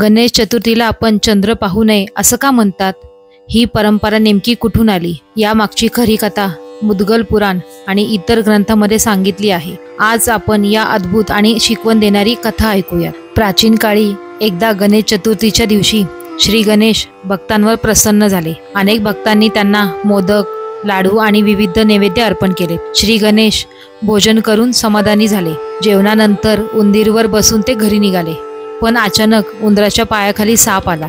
गणेश चतुर्थीला आपण चंद्र पाहू नये असं का म्हणतात? ही परंपरा नेमकी कुठून आली? यामागची खरी कथा मुद्गल पुराण आणि इतर ग्रंथांमध्ये सांगितली आहे। आज आपण या अद्भुत आणि शिकवण देणारी कथा ऐकूया। प्राचीन काळी एकदा गणेश चतुर्थीच्या दिवशी श्री गणेश भक्तांवर प्रसन्न झाले। अनेक भक्तांनी त्यांना मोदक, लाडू आणि विविध नैवेद्य अर्पण केले। श्री गणेश भोजन करून समाधानी झाले। जेवणानंतर उंदीरवर बसून ते घरी निघाले, पण अचानक उंदराच्या पायाखाली साप आला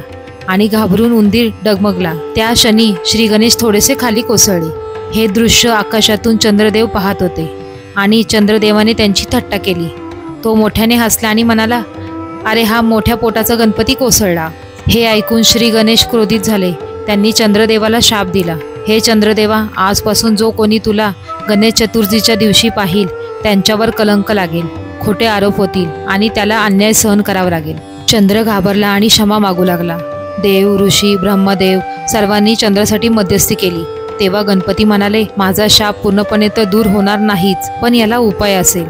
आणि घाबरून उंदीर डगमगला। त्या क्षणी श्री गणेश थोडेसे खाली कोसळले। हे दृश्य आकाशातून चंद्रदेव पाहत होते आणि चंद्रदेवाने त्यांची थट्टा केली। तो मोठ्याने हसला आणि म्हणाला, अरे हा मोठ्या पोटाचा गणपती कोसळला। हे ऐकून श्री गणेश क्रोधित झाले। त्यांनी चंद्रदेवाला शाप दिला, हे चंद्रदेवा, आजपासून जो कोणी तुला गणेश चतुर्थीच्या दिवशी पाहिल त्यांच्यावर कलंक लागेल, खोटे आरोप होतील आणि त्याला अन्याय सहन करावा लागेल। चंद्र घाबरला आणि क्षमा मागू लागला। देव, ऋषी, ब्रह्मदेव सर्वांनी चंद्रासाठी मध्यस्थी केली। तेव्हा गणपती म्हणाले, माझा शाप पूर्णपणे तर दूर होणार नाहीच, पण याला उपाय असेल।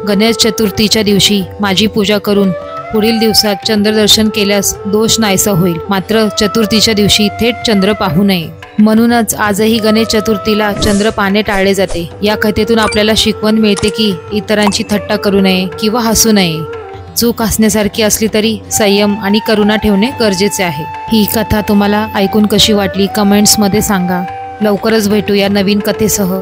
गणेश चतुर्थीच्या दिवशी माझी पूजा करून पुढील दिवसात चंद्रदर्शन केल्यास दोष नाहीसा होईल, मात्र चतुर्थीच्या दिवशी थेट चंद्र पाहू नये। म्हणूनच आजही गणेश चतुर्थीला चंद्र पाहणे टाळले जाते। या कथेतून आपल्याला शिकवण मिळते की इतरांची थट्टा करू नये किंवा हसू नये। चूक हसण्यासारखी असली तरी संयम आणि करुणा ठेवणे गरजेचे आहे। ही कथा तुम्हाला ऐकून कशी वाटली कमेंट्समध्ये सांगा। लवकरच भेटूया नवीन कथेसह।